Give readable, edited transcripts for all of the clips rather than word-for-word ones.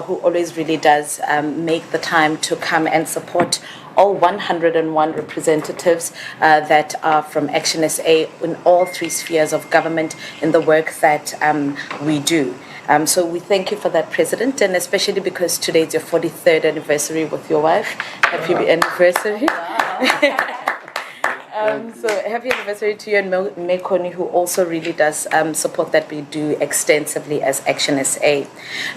who always really does make the time to come and support all 101 representatives that are from AtionSa in all three spheres of government in the work that we do. So we thank you for that, President, and especially because today is your 43rd anniversary with your wife. Happy anniversary. So happy anniversary to you and Mekoni, who also really does support that we do extensively as AtionSa.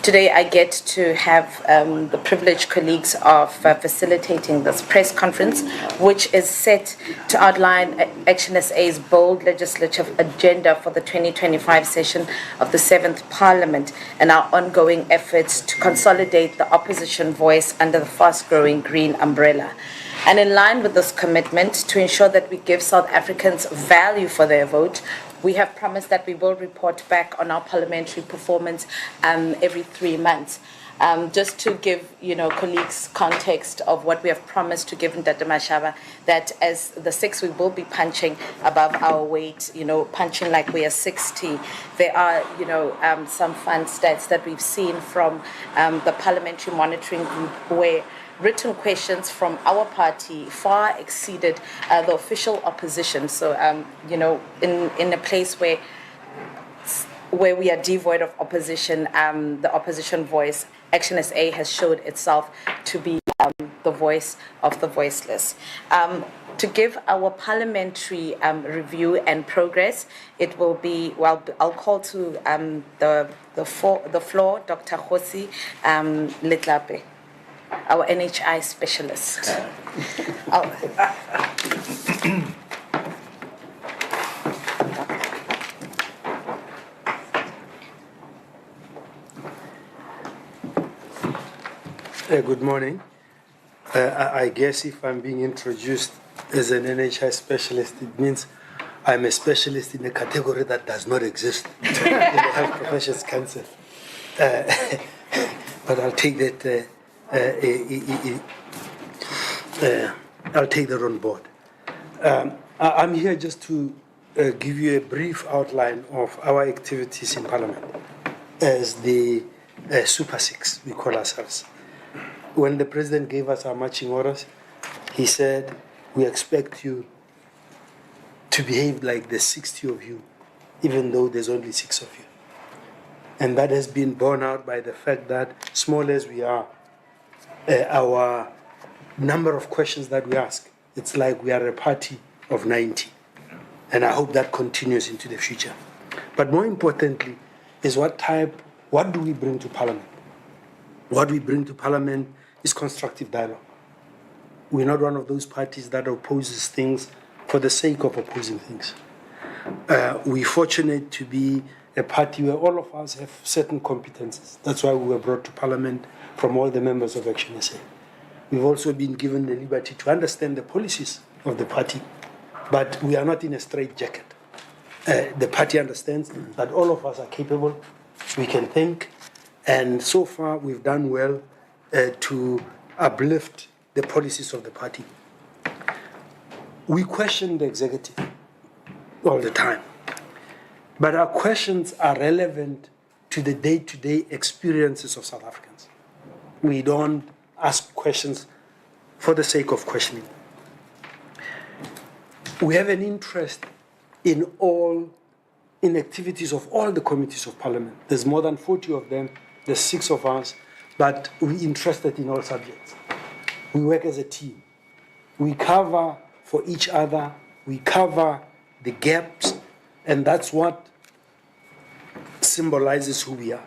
Today I get to have the privileged colleagues of facilitating this press conference, which is set to outline AtionSa's bold legislative agenda for the 2025 session of the 7th Parliament and our ongoing efforts to consolidate the opposition voice under the fast-growing green umbrella. And in line with this commitment to ensure that we give South Africans value for their vote, we have promised that we will report back on our parliamentary performance every 3 months. Just to give colleagues context of what we have promised to give Ndata Mashaba, that as the 6 we will be punching above our weight, punching like we are 60. There are some fun stats that we've seen from the Parliamentary Monitoring Group where written questions from our party far exceeded the official opposition. So, in a place where we are devoid of opposition, the opposition voice, AtionSa has showed itself to be the voice of the voiceless. To give our parliamentary review and progress, it will be, I'll call to the floor Dr. Khosi Letlape, our NHI specialist. Good morning. I guess if I'm being introduced as an NHI specialist, it means I'm a specialist in a category that does not exist in the Health Professions Council. But I'll take that. I'll take that on board. I'm here just to give you a brief outline of our activities in Parliament as the Super Six, we call ourselves. When the President gave us our marching orders, he said, we expect you to behave like there's 60 of you, even though there's only 6 of you. And that has been borne out by the fact that, small as we are, our number of questions that we ask, it's like we are a party of 90. And I hope that continues into the future. But more importantly is what do we bring to Parliament? What we bring to Parliament is constructive dialogue. We're not one of those parties that opposes things for the sake of opposing things. We're fortunate to be a party where all of us have certain competences. That's why we were brought to Parliament from all the members of AtionSa. We've also been given the liberty to understand the policies of the party, but we are not in a straitjacket. The party understands that all of us are capable, we can think, and so far we've done well to uplift the policies of the party. We question the executive all the time, but our questions are relevant to the day-to-day experiences of South Africans. We don't ask questions for the sake of questioning. We have an interest in activities of all the committees of Parliament. There's more than 40 of them, there's 6 of us, but we're interested in all subjects. We work as a team. We cover for each other, we cover the gaps, and that's what symbolizes who we are.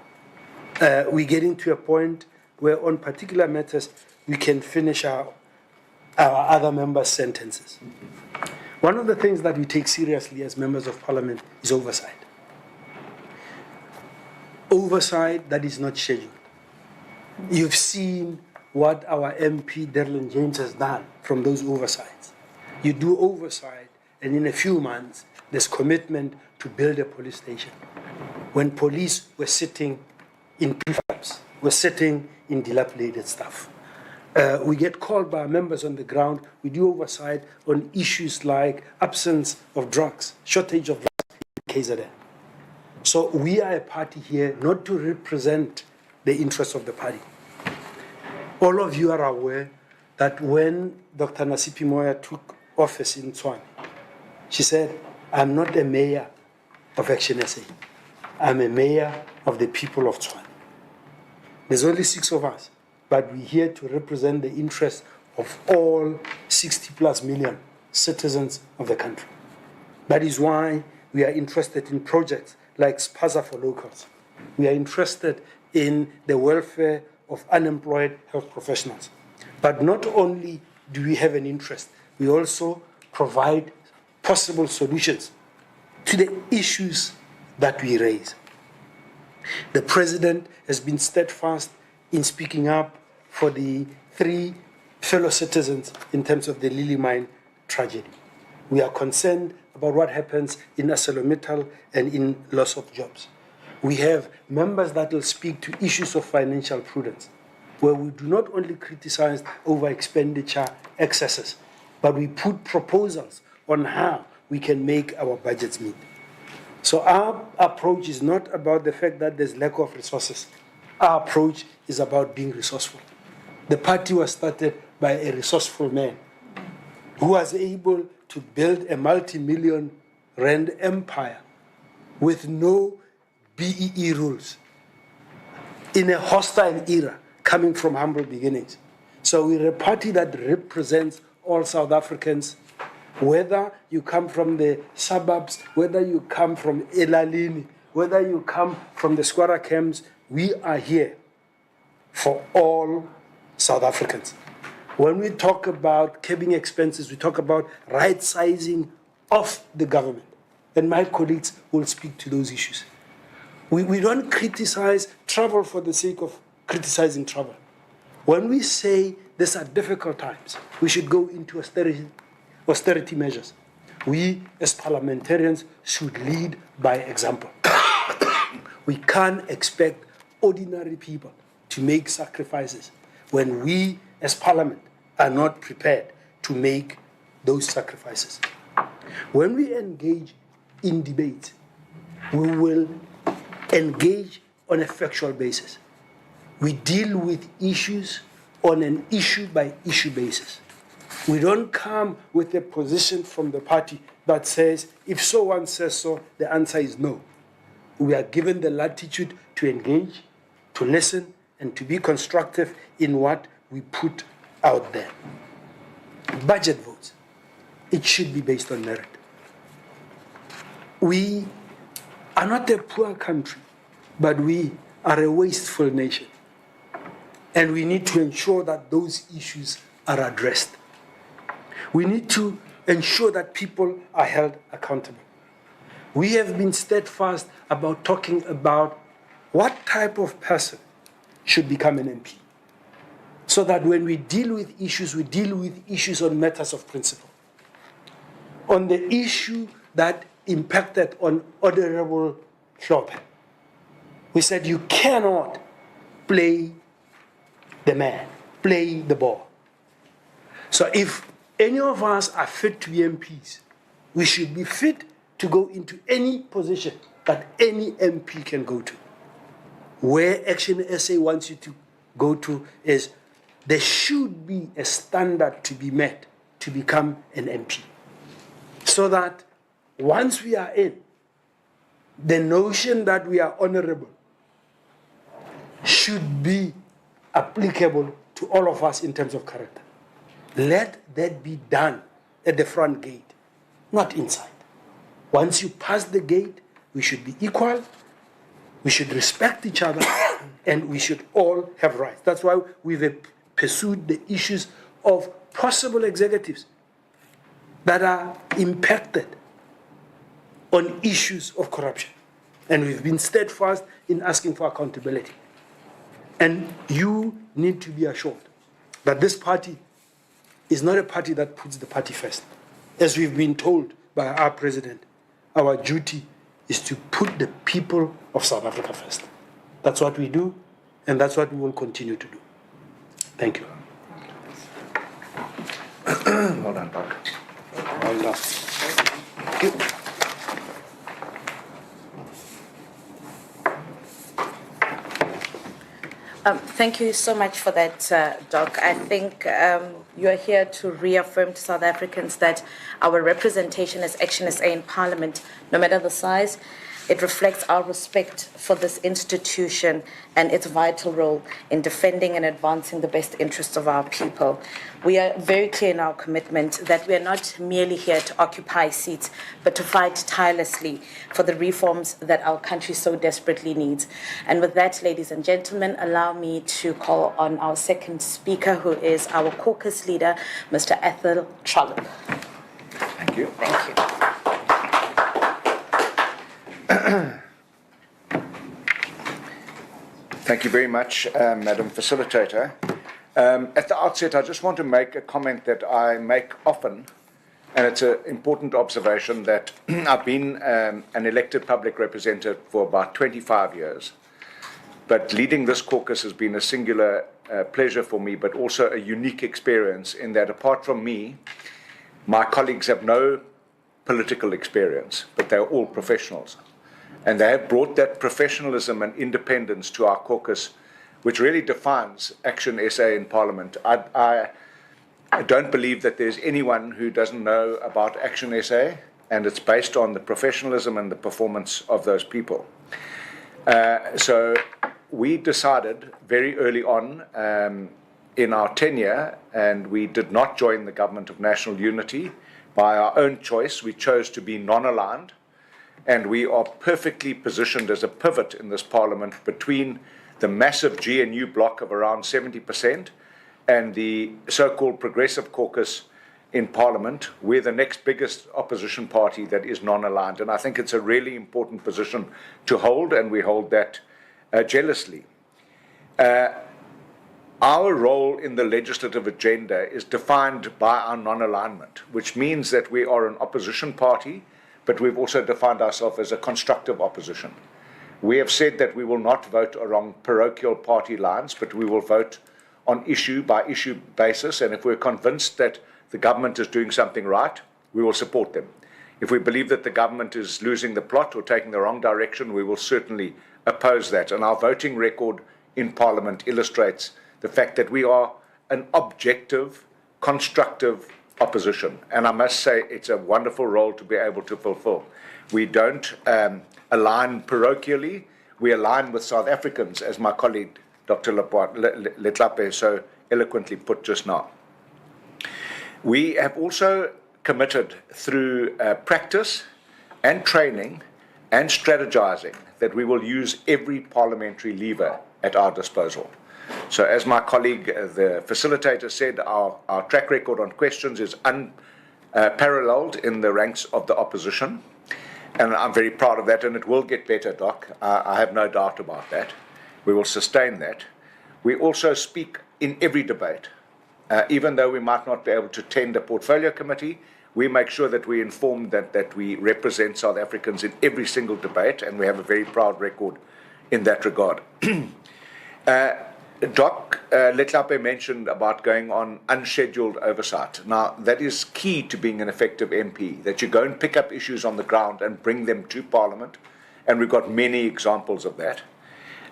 We're getting to a point where on particular matters, we can finish our other members' sentences. One of the things that we take seriously as members of Parliament is oversight. Oversight that is not scheduled. You've seen what our MP, Derlin James, has done from those oversights. You do oversight, and in a few months, there's commitment to build a police station. When police were sitting in prefabs, were sitting in dilapidated stuff. We get called by our members on the ground. We do oversight on issues like absence of drugs, shortage of drugs in KZN. So we are a party here not to represent the interests of the party. All of you are aware that when Dr. Nasipi Moya took office in Tshwane, she said, I'm not a mayor of AtionSa. I'm a mayor of the people of Tshwane. There's only 6 of us, but we're here to represent the interests of all 60 plus million citizens of the country. That is why we are interested in projects like Spaza for Locals. We are interested in the welfare of unemployed health professionals. But not only do we have an interest, we also provide possible solutions to the issues that we raise. The president has been steadfast in speaking up for the 3 fellow citizens in terms of the Lily Mine tragedy. We are concerned about what happens in ArcelorMittal and in loss of jobs. We have members that will speak to issues of financial prudence, where we do not only criticize over expenditure excesses, but we put proposals on how we can make our budgets meet. So our approach is not about the fact that there's lack of resources. Our approach is about being resourceful. The party was started by a resourceful man who was able to build a multi-million rand empire with no BEE rules in a hostile era coming from humble beginnings. So we're a party that represents all South Africans, whether you come from the suburbs, whether you come from Elalini, whether you come from the Squatter camps, we are here for all South Africans. When we talk about curbing expenses, we talk about right-sizing of the government. And my colleagues will speak to those issues. We don't criticize travel for the sake of criticizing travel. When we say these are difficult times, we should go into austerity measures. We, as parliamentarians, should lead by example. We can't expect ordinary people to make sacrifices when we, as parliament, are not prepared to make those sacrifices. When we engage in debate, we will engage on a factual basis. We deal with issues on an issue-by-issue basis. We don't come with a position from the party that says, if someone says so, the answer is no. We are given the latitude to engage, to listen, and to be constructive in what we put out there. Budget votes, it should be based on merit. We are not a poor country, but we are a wasteful nation. And we need to ensure that those issues are addressed. We need to ensure that people are held accountable. We have been steadfast about talking about what type of person should become an MP, so that when we deal with issues on matters of principle. On the issue that impacted on Honorable Hlophe, we said you cannot play the man, play the ball. So if any of us are fit to be MPs, we should be fit to go into any position that any MP can go to. Where AtionSa wants you to go to is there should be a standard to be met to become an MP. So that once we are in, the notion that we are honorable should be applicable to all of us in terms of character. Let that be done at the front gate, not inside. Once you pass the gate, we should be equal, we should respect each other, and we should all have rights. That's why we've pursued the issues of possible executives that are impacted on issues of corruption. And we've been steadfast in asking for accountability. And you need to be assured that this party is not a party that puts the party first. As we've been told by our president, our duty is to put the people of South Africa first. That's what we do, and that's what we will continue to do. Thank you. Well done, Doc. Well done. Thank you. Thank you so much for that, Doc. I think you are here to reaffirm to South Africans that our representation as AtionSA in Parliament, no matter the size, it reflects our respect for this institution and its vital role in defending and advancing the best interests of our people. We are very clear in our commitment that we are not merely here to occupy seats, but to fight tirelessly for the reforms that our country so desperately needs. And with that, ladies and gentlemen, allow me to call on our second speaker, who is our caucus leader, Mr. Ethel Trollope. Thank you. Thank you. Thank you very much, Madam Facilitator. At the outset, I just want to make a comment that I make often, and it's an important observation that I've been an elected public representative for about 25 years, but leading this caucus has been a singular pleasure for me, but also a unique experience in that apart from me, my colleagues have no political experience, but they're all professionals. And they have brought that professionalism and independence to our caucus, which really defines AtionSA in Parliament. I don't believe that there's anyone who doesn't know about AtionSA, and it's based on the professionalism and the performance of those people. So we decided very early on in our tenure, and we did not join the Government of National Unity by our own choice. We chose to be non-aligned. And we are perfectly positioned as a pivot in this Parliament between the massive GNU bloc of around 70% and the so-called Progressive Caucus in Parliament. We're the next biggest opposition party that is non-aligned. And I think it's a really important position to hold, and we hold that jealously. Our role in the legislative agenda is defined by our non-alignment, which means that we are an opposition party, but we've also defined ourselves as a constructive opposition. We have said that we will not vote along parochial party lines, but we will vote on issue by issue basis, and if we're convinced that the government is doing something right, we will support them. If we believe that the government is losing the plot or taking the wrong direction, we will certainly oppose that. And our voting record in Parliament illustrates the fact that we are an objective, constructive opposition. And I must say it's a wonderful role to be able to fulfill. We don't align parochially, we align with South Africans, as my colleague Dr. Letlape so eloquently put just now. We have also committed through practice and training and strategizing that we will use every parliamentary lever at our disposal. So as my colleague, the facilitator said, our track record on questions is unparalleled in the ranks of the opposition. And I'm very proud of that, and it will get better, Doc. I have no doubt about that. We will sustain that. We also speak in every debate. Even though we might not be able to tend a portfolio committee, we make sure that we inform that we represent South Africans in every single debate, and we have a very proud record in that regard. Doc Letlape mentioned about going on unscheduled oversight. Now, that is key to being an effective MP, that you go and pick up issues on the ground and bring them to Parliament, and we've got many examples of that.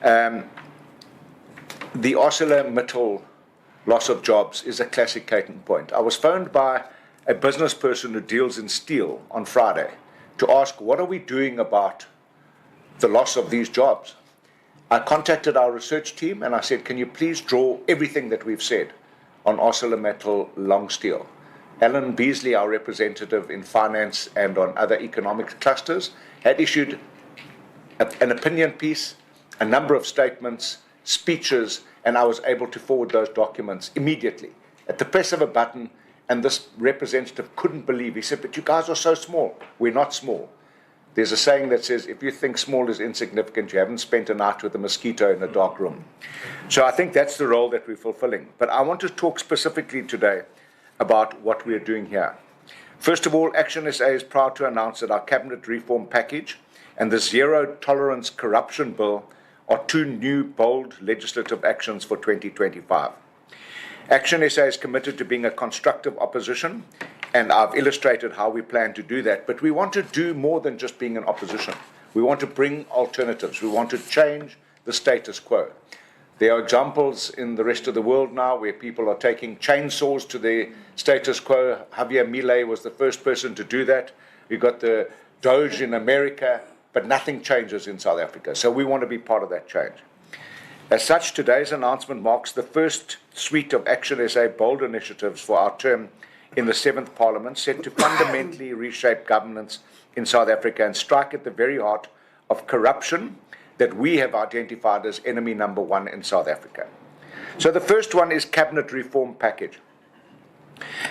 The ArcelorMittal loss of jobs is a classic case in point. I was phoned by a business person who deals in steel on Friday to ask, what are we doing about the loss of these jobs? I contacted our research team and I said, can you please draw everything that we've said on ArcelorMittal long steel? Alan Beasley, our representative in finance and on other economic clusters, had issued an opinion piece, a number of statements, speeches, and I was able to forward those documents immediately at the press of a button. And this representative couldn't believe. He said, but you guys are so small. We're not small. There's a saying that says, if you think small is insignificant, you haven't spent a night with a mosquito in a dark room. So I think that's the role that we're fulfilling. But I want to talk specifically today about what we're doing here. First of all, AtionSA is proud to announce that our cabinet reform package and the zero tolerance corruption bill are two new bold legislative actions for 2025. AtionSA is committed to being a constructive opposition, and I've illustrated how we plan to do that. But we want to do more than just being an opposition. We want to bring alternatives. We want to change the status quo. There are examples in the rest of the world now where people are taking chainsaws to the status quo. Javier Milei was the first person to do that. We've got the Doge in America, but nothing changes in South Africa. So we want to be part of that change. As such, today's announcement marks the first suite of AtionSa bold initiatives for our term in the 7th Parliament, set to fundamentally reshape governance in South Africa and strike at the very heart of corruption that we have identified as enemy number one in South Africa. So the first one is Cabinet Reform Package.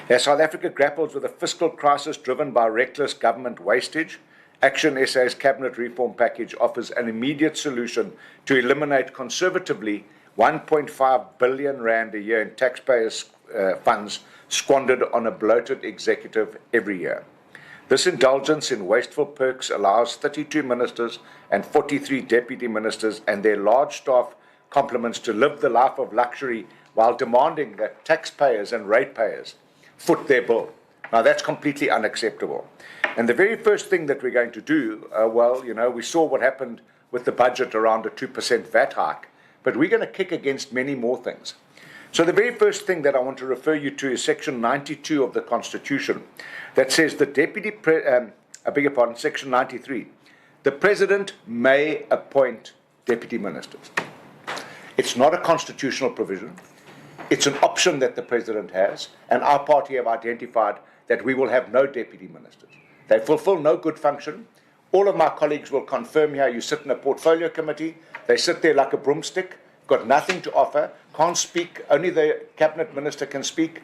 As South Africa grapples with a fiscal crisis driven by reckless government wastage, AtionSa's Cabinet Reform Package offers an immediate solution to eliminate conservatively 1.5 billion rand a year in taxpayers' funds squandered on a bloated executive every year. This indulgence in wasteful perks allows 32 ministers and 43 deputy ministers and their large staff complements to live the life of luxury while demanding that taxpayers and ratepayers foot their bill. Now, that's completely unacceptable. And the very first thing that we're going to do, we saw what happened with the budget around a 2% VAT hike, but we're going to kick against many more things. So the very first thing that I want to refer you to is Section 92 of the Constitution that says Section 93, the President may appoint deputy ministers. It's not a constitutional provision. It's an option that the President has, and our party have identified that we will have no deputy ministers. They fulfill no good function. All of my colleagues will confirm here, you sit in a portfolio committee, they sit there like a broomstick, got nothing to offer, can't speak, only the cabinet minister can speak.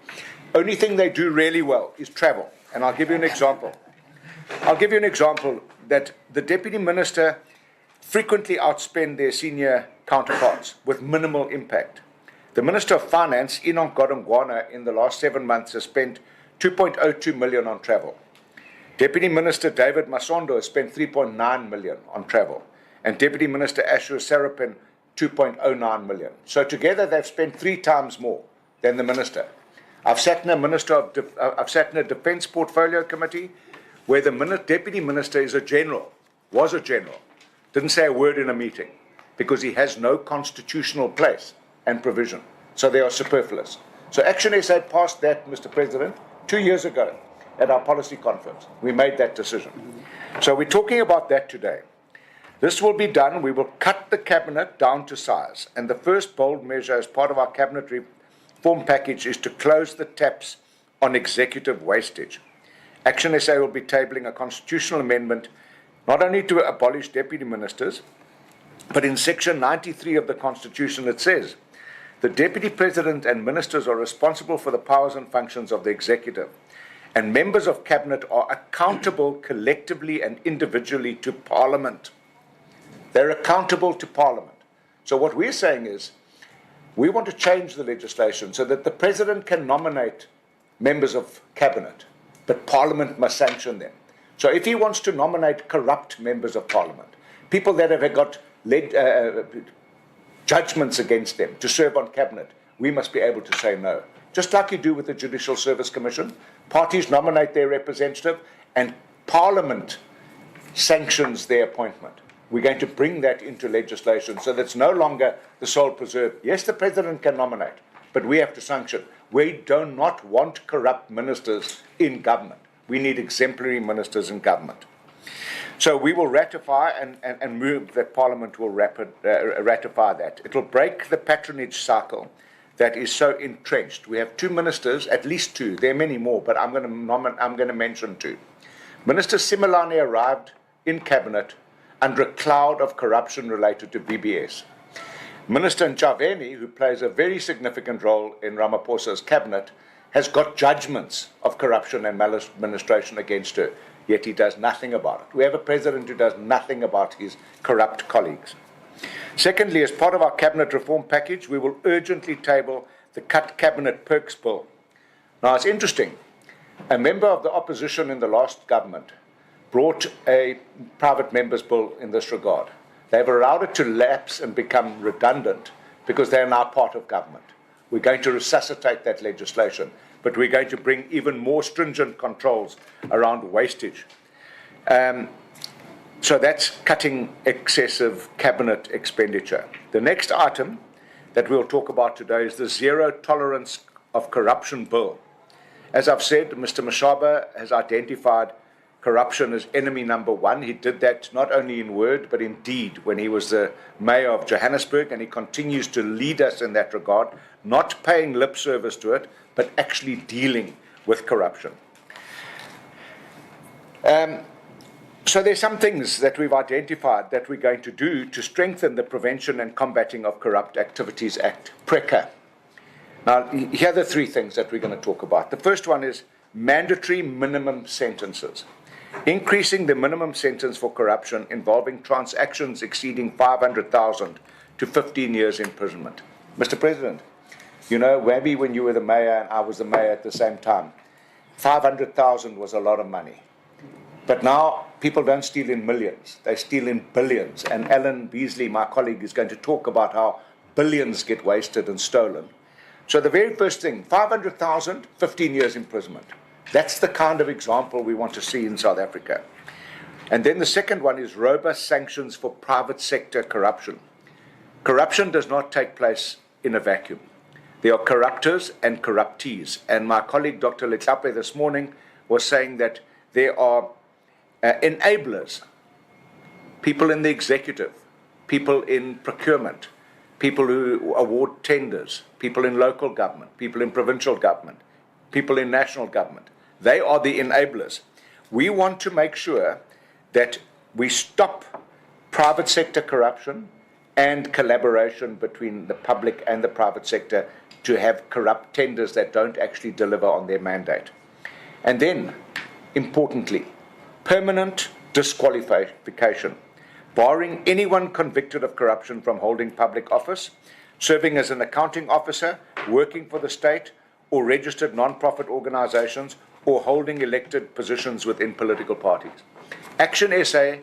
Only thing they do really well is travel. And I'll give you an example. That the deputy minister frequently outspend their senior counterparts with minimal impact. The Minister of Finance, Enoch Godongwana, in the last 7 months has spent 2.02 million on travel. Deputy Minister David Masondo has spent 3.9 million on travel. And Deputy Minister Ashur Sarapin, 2.09 million. So together they've spent 3 times more than the minister. I've sat in a defence portfolio committee where the deputy minister is was a general, didn't say a word in a meeting because he has no constitutional place and provision. So they are superfluous. So AtionSa passed that, Mr. President, 2 years ago at our policy conference. We made that decision. So we're talking about that today. This will be done. We will cut the cabinet down to size. And the first bold measure as part of our cabinet reform package is to close the taps on executive wastage. AtionSa will be tabling a constitutional amendment not only to abolish deputy ministers, but in Section 93 of the Constitution it says, the Deputy President and ministers are responsible for the powers and functions of the executive, and members of cabinet are accountable collectively and individually to Parliament. They're accountable to Parliament. So what we're saying is, we want to change the legislation so that the President can nominate members of cabinet, but Parliament must sanction them. So if he wants to nominate corrupt members of Parliament, people that have got judgments against them to serve on cabinet, we must be able to say no. Just like you do with the Judicial Service Commission, parties nominate their representative and Parliament sanctions their appointment. We're going to bring that into legislation so that's no longer the sole preserve. Yes, the President can nominate, but we have to sanction. We do not want corrupt ministers in government. We need exemplary ministers in government. So we will ratify and move that Parliament will ratify that. It will break the patronage cycle that is so entrenched. We have 2 ministers, at least 2. There are many more, but I'm going to mention 2. Minister Similane arrived in cabinet under a cloud of corruption related to BBS. Minister Ntshavheni, who plays a very significant role in Ramaphosa's cabinet, has got judgments of corruption and maladministration against her, yet he does nothing about it. We have a president who does nothing about his corrupt colleagues. Secondly, as part of our cabinet reform package, we will urgently table the cut cabinet perks bill. Now, it's interesting. A member of the opposition in the last government brought a private member's bill in this regard. They've allowed it to lapse and become redundant because they are now part of government. We're going to resuscitate that legislation, but we're going to bring even more stringent controls around wastage. So that's cutting excessive cabinet expenditure. The next item that we'll talk about today is the Zero Tolerance of Corruption Bill. As I've said, Mr. Mashaba has identified corruption as enemy number one. He did that not only in word, but in deed when he was the mayor of Johannesburg, and he continues to lead us in that regard, not paying lip service to it, but actually dealing with corruption. So there's some things that we've identified that we're going to do to strengthen the Prevention and Combating of Corrupt Activities Act, PRECA. Now, here are the three things that we're going to talk about. The first one is mandatory minimum sentences. Increasing the minimum sentence for corruption involving transactions exceeding 500,000 to 15 years imprisonment. Mr. President, you know, maybe when you were the mayor and I was the mayor at the same time, 500,000 was a lot of money. But now people don't steal in millions, they steal in billions. And Alan Beasley, my colleague, is going to talk about how billions get wasted and stolen. So the very first thing, 500,000, 15 years imprisonment. That's the kind of example we want to see in South Africa. And then the second one is robust sanctions for private sector corruption. Corruption does not take place in a vacuum. There are corruptors and corruptees. And my colleague, Dr. Letlape, this morning was saying that there are enablers, people in the executive, people in procurement, people who award tenders, people in local government, people in provincial government, people in national government. They are the enablers. We want to make sure that we stop private sector corruption and collaboration between the public and the private sector to have corrupt tenders that don't actually deliver on their mandate. And then, importantly, permanent disqualification, barring anyone convicted of corruption from holding public office, serving as an accounting officer, working for the state, or registered non-profit organizations, or holding elected positions within political parties. AtionSa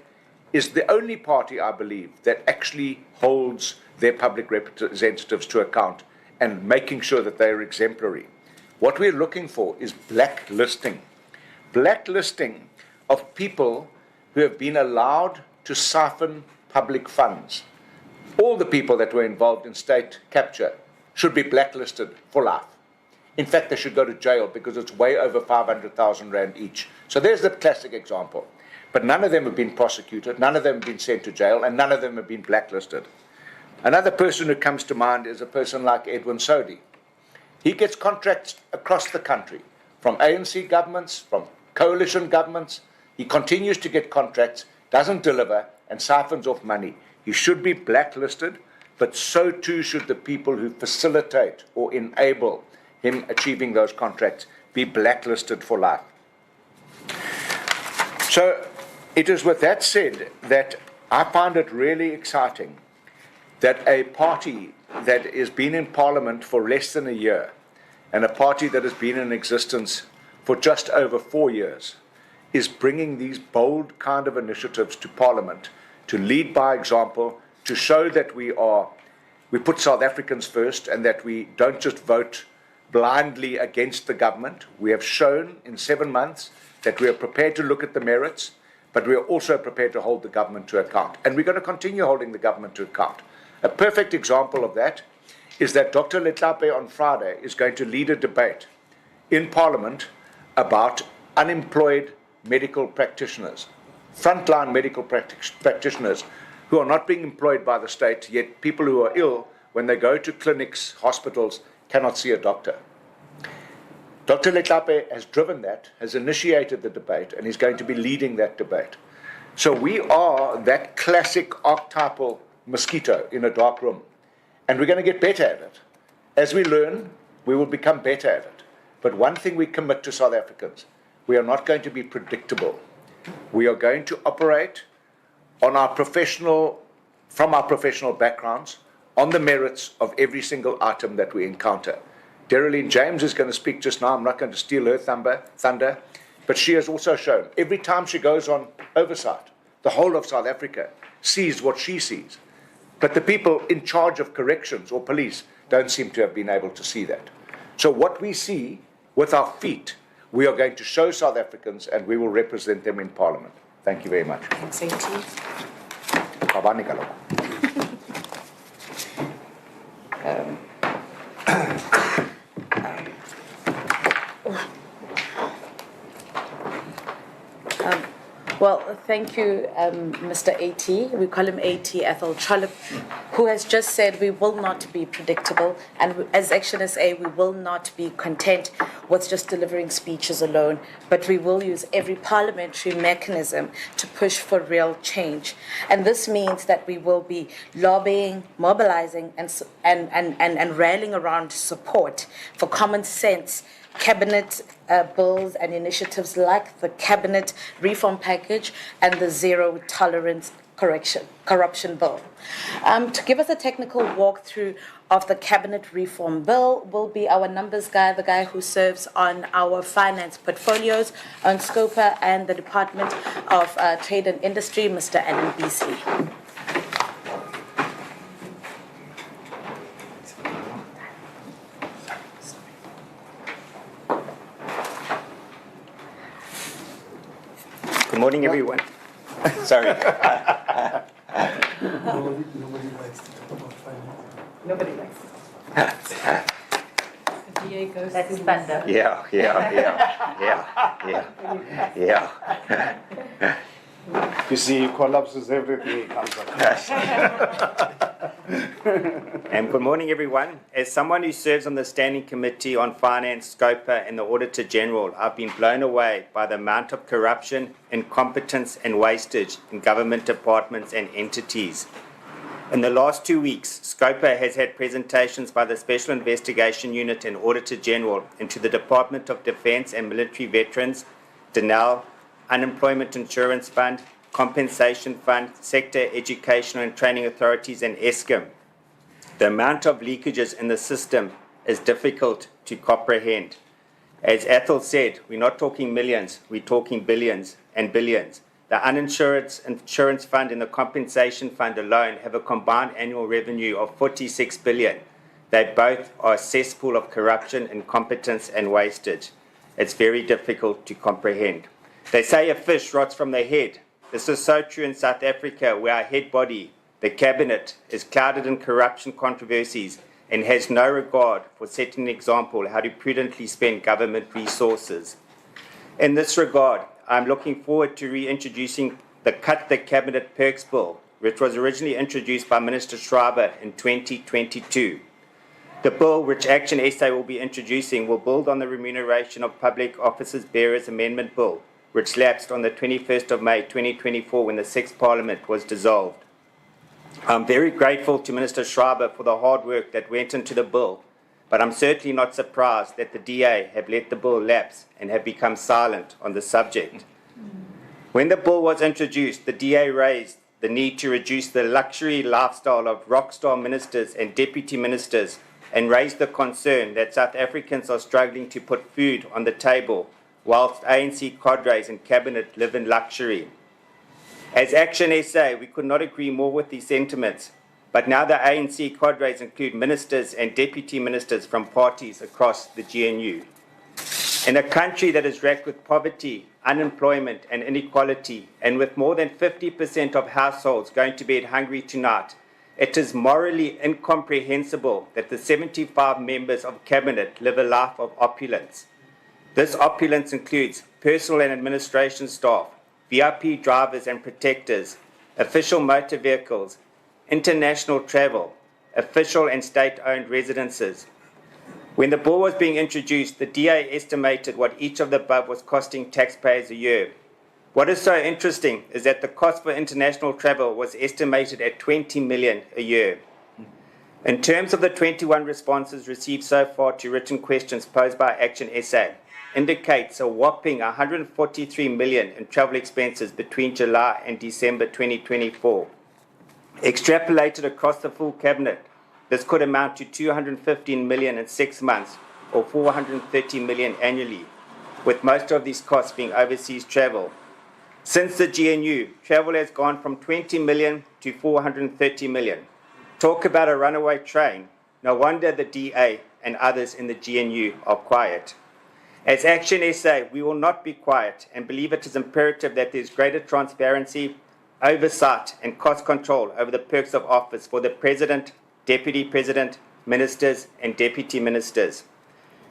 is the only party, I believe, that actually holds their public representatives to account and making sure that they are exemplary. What we're looking for is blacklisting. Blacklisting of people who have been allowed to siphon public funds. All the people that were involved in state capture should be blacklisted for life. In fact, they should go to jail because it's way over 500,000 rand each. So there's the classic example. But none of them have been prosecuted, none of them have been sent to jail, and none of them have been blacklisted. Another person who comes to mind is a person like Edwin Sodi. He gets contracts across the country, from ANC governments, from coalition governments. He continues to get contracts, doesn't deliver, and siphons off money. He should be blacklisted, but so too should the people who facilitate or enable him achieving those contracts be blacklisted for life. So it is with that said that I find it really exciting that a party that has been in Parliament for less than a year and a party that has been in existence for just over 4 years is bringing these bold kind of initiatives to Parliament to lead by example, to show that we put South Africans first and that we don't just vote blindly against the government. We have shown in 7 months that we are prepared to look at the merits, but we are also prepared to hold the government to account. And we're going to continue holding the government to account. A perfect example of that is that Dr. Letlape on Friday is going to lead a debate in Parliament about unemployed medical practitioners, frontline medical practitioners who are not being employed by the state, yet people who are ill, when they go to clinics, hospitals, cannot see a doctor. Dr. Letlape has driven that, has initiated the debate, and is going to be leading that debate. So we are that classic archetypal mosquito in a dark room, and we're going to get better at it. As we learn, we will become better at it. But one thing we commit to South Africans, we are not going to be predictable. We are going to operate on from our professional backgrounds, on the merits of every single item that we encounter. Dereline James is going to speak just now. I'm not going to steal her thunder, but she has also shown every time she goes on oversight, the whole of South Africa sees what she sees. But the people in charge of corrections or police don't seem to have been able to see that. So what we see with our feet, we are going to show South Africans and we will represent them in Parliament. Thank you very much. Thanks, AT. Baba Nikaloko. Well, thank you, Mr. AT. We call him AT, Ethel Trollip, who has just said we will not be predictable, and as Action SA, we will not be content with just delivering speeches alone, but we will use every parliamentary mechanism to push for real change. And this means that we will be lobbying, mobilizing, and rallying around support for common sense cabinet bills and initiatives like the cabinet reform package and the zero tolerance corruption bill. To give us a technical walkthrough of the cabinet reform bill will be our numbers guy, the guy who serves on our finance portfolios on SCOPA and the Department of Trade and Industry, Mr. Alan Beasley. Good morning, everyone. Sorry. Nobody likes to talk about finance. Nobody likes it. That's thunder. Yeah. You see, he collapses everything he comes across. And good morning, everyone. As someone who serves on the Standing Committee on Finance, SCOPA, and the Auditor General, I've been blown away by the amount of corruption, incompetence, and wastage in government departments and entities. In the last 2 weeks, SCOPA has had presentations by the Special Investigation Unit and Auditor General into the Department of Defence and Military Veterans, DENEL, Unemployment Insurance Fund, Compensation Fund, Sector Educational and Training Authorities, and ESCOM. The amount of leakages in the system is difficult to comprehend. As Ethel said, we're not talking millions, we're talking billions and billions. The uninsured insurance fund and the compensation fund alone have a combined annual revenue of 46 billion. They both are a cesspool of corruption, incompetence, and wastage. It's very difficult to comprehend. They say a fish rots from the head. This is so true in South Africa, where our head body, the cabinet, is clouded in corruption controversies and has no regard for setting an example how to prudently spend government resources. In this regard, I'm looking forward to reintroducing the Cut the Cabinet Perks Bill, which was originally introduced by Minister Schreiber in 2022. The bill, which Action SA will be introducing, will build on the Remuneration of Public Officers Bearers Amendment Bill, which lapsed on the 21st of May 2024 when the 6th Parliament was dissolved. I'm very grateful to Minister Schreiber for the hard work that went into the bill, but I'm certainly not surprised that the DA have let the bill lapse and have become silent on the subject. When the bill was introduced, the DA raised the need to reduce the luxury lifestyle of rockstar ministers and deputy ministers and raised the concern that South Africans are struggling to put food on the table whilst ANC cadres and cabinet live in luxury. As Action SA, we could not agree more with these sentiments, but now the ANC cadres include ministers and deputy ministers from parties across the GNU. In a country that is racked with poverty, unemployment and inequality, and with more than 50% of households going to bed hungry tonight, it is morally incomprehensible that the 75 members of cabinet live a life of opulence. This opulence includes personal and administration staff, VIP drivers and protectors, official motor vehicles, international travel, official and state-owned residences. When the bill was being introduced, the DA estimated what each of the above was costing taxpayers a year. What is so interesting is that the cost for international travel was estimated at 20 million a year. In terms of the 21 responses received so far to written questions posed by Action SA, indicates a whopping 143 million in travel expenses between July and December 2024. Extrapolated across the full cabinet, this could amount to 215 million in 6 months or 430 million annually, with most of these costs being overseas travel. Since the GNU, travel has gone from 20 million to 430 million. Talk about a runaway train. No wonder the DA and others in the GNU are quiet. As Action SA, we will not be quiet and believe it is imperative that there is greater transparency, oversight and cost control over the perks of office for the President, Deputy President, ministers, and deputy ministers.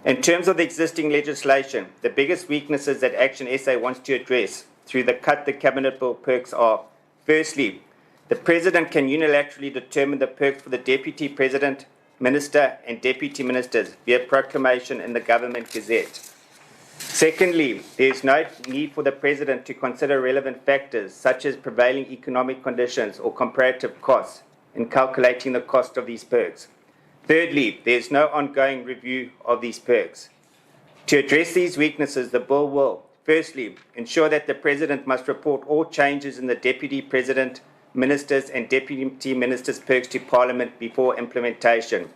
In terms of the existing legislation, the biggest weaknesses that AtionSa wants to address through the Cut the Cabinet Bill perks are, firstly, the President can unilaterally determine the perks for the Deputy President, Minister, and Deputy Ministers via proclamation in the Government Gazette. Secondly, there is no need for the President to consider relevant factors such as prevailing economic conditions or comparative costs in calculating the cost of these perks. Thirdly, there is no ongoing review of these perks. To address these weaknesses, the bill will, firstly, ensure that the President must report all changes in the Deputy President, Ministers and Deputy Ministers' perks to Parliament before implementation.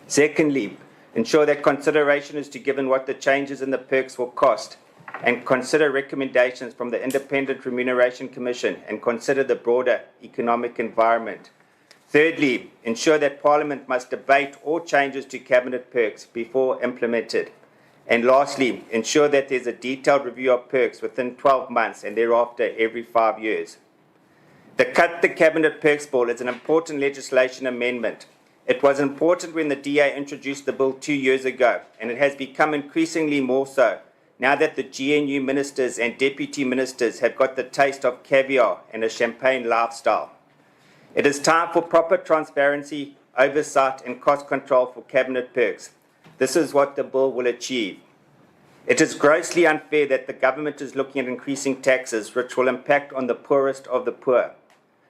Secondly, ensure that consideration is to given what the changes in the perks will cost and consider recommendations from the Independent Remuneration Commission and consider the broader economic environment. Thirdly, ensure that Parliament must debate all changes to Cabinet perks before implemented. And lastly, ensure that there is a detailed review of perks within 12 months and thereafter every 5 years. The Cut the Cabinet Perks Bill is an important legislation amendment. It was important when the DA introduced the bill 2 years ago, and it has become increasingly more so now that the GNU ministers and deputy ministers have got the taste of caviar and a champagne lifestyle. It is time for proper transparency, oversight and cost control for Cabinet perks. This is what the bill will achieve. It is grossly unfair that the government is looking at increasing taxes which will impact on the poorest of the poor.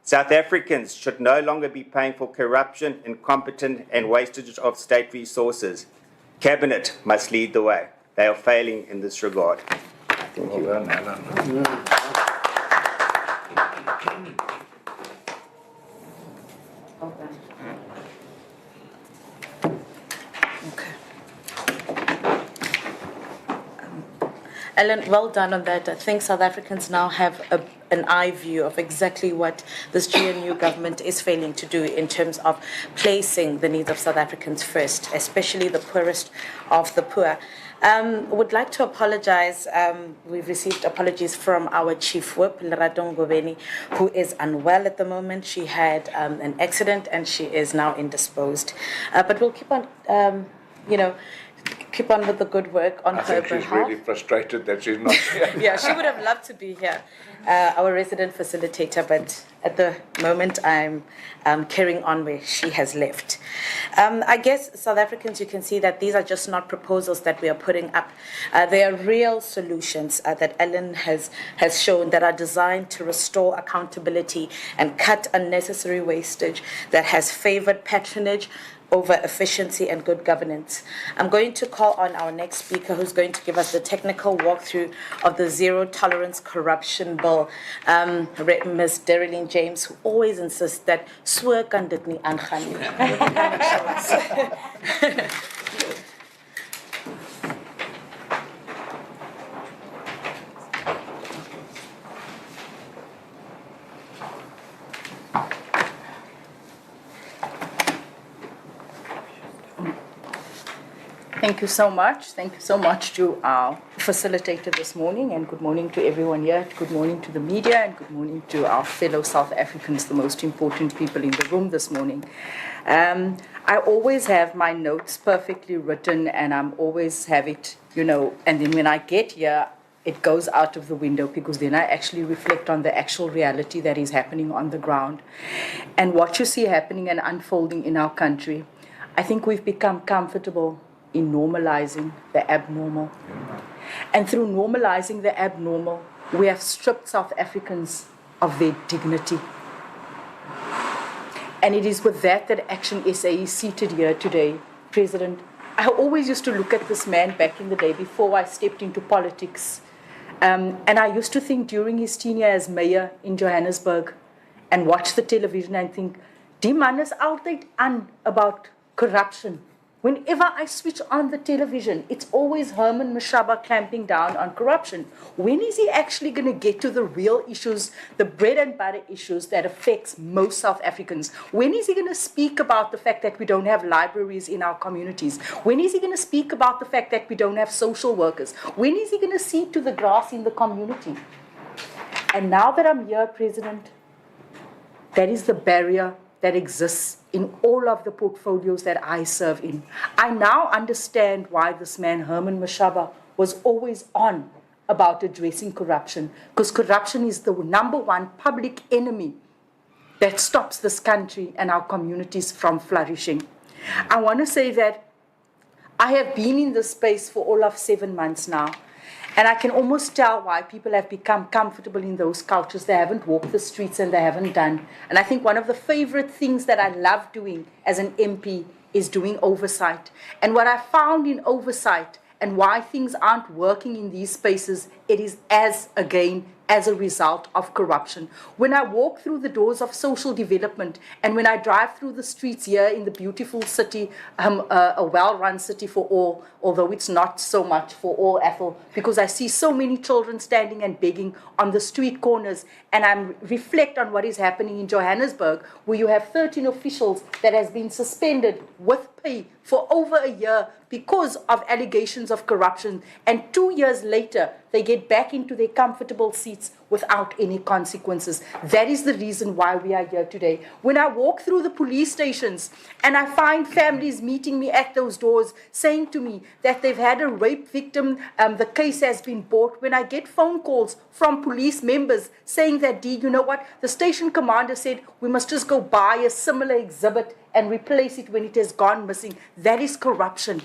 South Africans should no longer be paying for corruption, incompetence and wastage of state resources. Cabinet must lead the way. They are failing in this regard. Thank you. Well done, Alan. Well done. Okay. Ellen, well done on that. I think South Africans now have an eye view of exactly what this GNU government is failing to do in terms of placing the needs of South Africans first, especially the poorest of the poor. Would like to apologize. We've received apologies from our chief whip, Lerato Ngobeni, who is unwell at the moment. She had an accident and she is now indisposed. But we'll keep on, keep on with the good work on her behalf. I think she's really frustrated that she's not here. Yeah, she would have loved to be here, our resident facilitator, but at the moment I'm carrying on where she has left. I guess South Africans, you can see that these are just not proposals that we are putting up. They are real solutions that Ellen has shown that are designed to restore accountability and cut unnecessary wastage that has favored patronage over efficiency and good governance. I'm going to call on our next speaker who's going to give us the technical walkthrough of the Zero Tolerance Corruption Bill, Ms. Derilyn James, who always insists that swer kan dit nie aangaan nie. Thank you so much. Thank you so much to our facilitator this morning, and good morning to everyone here. Good morning to the media, and good morning to our fellow South Africans, the most important people in the room this morning. I always have my notes perfectly written, and I'm always have it, and then when I get here, it goes out of the window because then I actually reflect on the actual reality that is happening on the ground. And what you see happening and unfolding in our country, I think we've become comfortable in normalizing the abnormal. And through normalizing the abnormal, we have stripped South Africans of their dignity. And it is with that that AtionSa is seated here today. President, I always used to look at this man back in the day before I stepped into politics. And I used to think during his tenure as mayor in Johannesburg and watch the television and think, die man is altyd aan about corruption. Whenever I switch on the television, it's always Herman Mashaba clamping down on corruption. When is he actually going to get to the real issues, the bread and butter issues that affects most South Africans? When is he going to speak about the fact that we don't have libraries in our communities? When is he going to speak about the fact that we don't have social workers? When is he going to see to the grass in the community? And now that I'm here, President, that is the barrier that exists in all of the portfolios that I serve in. I now understand why this man, Herman Mashaba, was always on about addressing corruption, because corruption is the number one public enemy that stops this country and our communities from flourishing. I want to say that I have been in this space for all of 7 months now, and I can almost tell why people have become comfortable in those cultures. They haven't walked the streets and they haven't done. And I think one of the favorite things that I love doing as an MP is doing oversight. And what I found in oversight and why things aren't working in these spaces, it is as a result of corruption. When I walk through the doors of social development and when I drive through the streets here in the beautiful city, a well-run city for all, although it's not so much for all, Ethel, because I see so many children standing and begging on the street corners, and I reflect on what is happening in Johannesburg, where you have 13 officials that has been suspended with pay for over a year because of allegations of corruption, and 2 years later, they get back into their comfortable seats without any consequences. That is the reason why we are here today. When I walk through the police stations and I find families meeting me at those doors saying to me that they've had a rape victim, the case has been bought. When I get phone calls from police members saying that, Dee, you know what, the station commander said we must just go buy a similar exhibit and replace it when it has gone missing. That is corruption.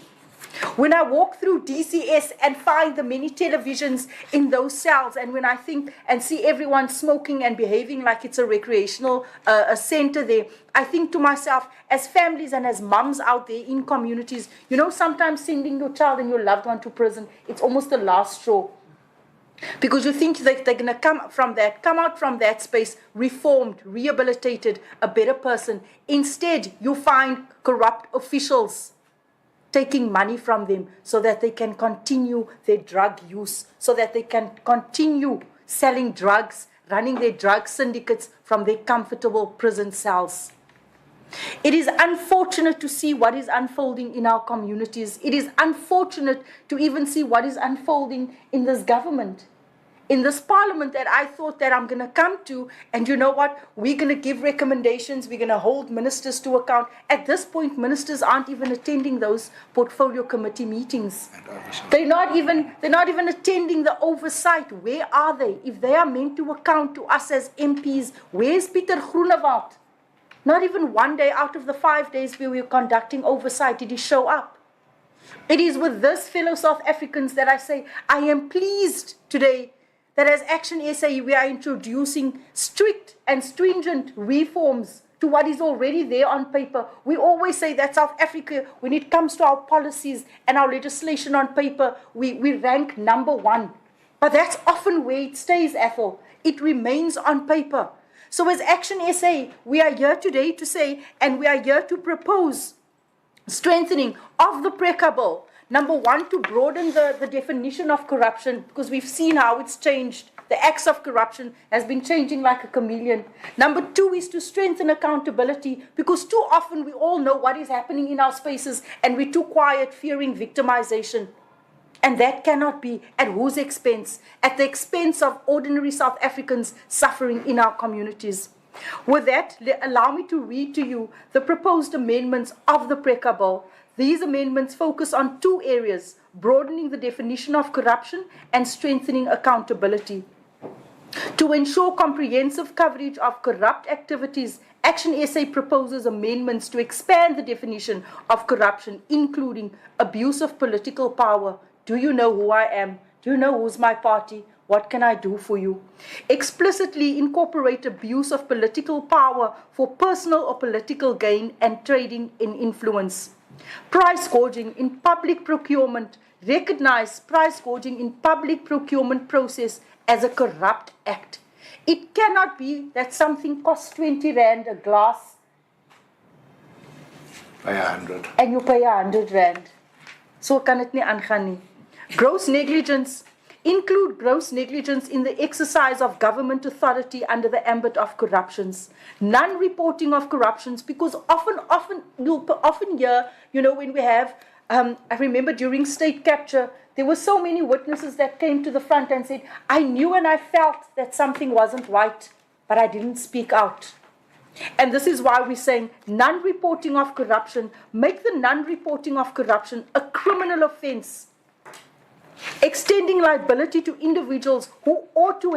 When I walk through DCS and find the many televisions in those cells, and when I think and see everyone smoking and behaving like it's a recreational center there, I think to myself, as families and as mums out there in communities, you know, sometimes sending your child and your loved one to prison, it's almost the last straw. Because you think that they're going to come out from that space, reformed, rehabilitated, a better person. Instead, you find corrupt officials taking money from them so that they can continue their drug use, so that they can continue selling drugs, running their drug syndicates from their comfortable prison cells. It is unfortunate to see what is unfolding in our communities. It is unfortunate to even see what is unfolding in this government, in this parliament that I thought that I'm going to come to, and you know what, we're going to give recommendations, we're going to hold ministers to account. At this point, ministers aren't even attending those portfolio committee meetings. They're not even attending the oversight. Where are they? If they are meant to account to us as MPs, where's Pieter Groenewald? Not even one day out of the 5 days we were conducting oversight did he show up. It is with this, fellow South Africans, that I say I am pleased today that as AtionSa we are introducing strict and stringent reforms to what is already there on paper. We always say that South Africa, when it comes to our policies and our legislation on paper, we rank number one. But that's often where it stays, Ethel. It remains on paper. So as AtionSa, we are here today to say, and we are here to propose strengthening of the PRECA bill. Number one, to broaden the definition of corruption, because we've seen how it's changed. The acts of corruption has been changing like a chameleon. Number two is to strengthen accountability, because too often we all know what is happening in our spaces and we're too quiet, fearing victimization. And that cannot be. At whose expense? At the expense of ordinary South Africans suffering in our communities. With that, allow me to read to you the proposed amendments of the PRECA bill. These amendments focus on two areas: broadening the definition of corruption and strengthening accountability. To ensure comprehensive coverage of corrupt activities, AtionSa proposes amendments to expand the definition of corruption, including abuse of political power. Do you know who I am? Do you know who's my party? What can I do for you? Explicitly incorporate abuse of political power for personal or political gain and trading in influence. Price gouging in public procurement. Recognize price gouging in public procurement process as a corrupt act. It cannot be that something costs 20 Rand a glass Pay 100. and you pay 100 Rand. So kan het nie aangaan nie. Gross negligence. Include gross negligence in the exercise of government authority under the ambit of corruptions. Non-reporting of corruptions, because you'll often hear, you know, when we have, I remember during state capture, there were so many witnesses that came to the front and said, I knew and I felt that something wasn't right, but I didn't speak out. And this is why we're saying non-reporting of corruption, make the non-reporting of corruption a criminal offence, extending liability to individuals who ought to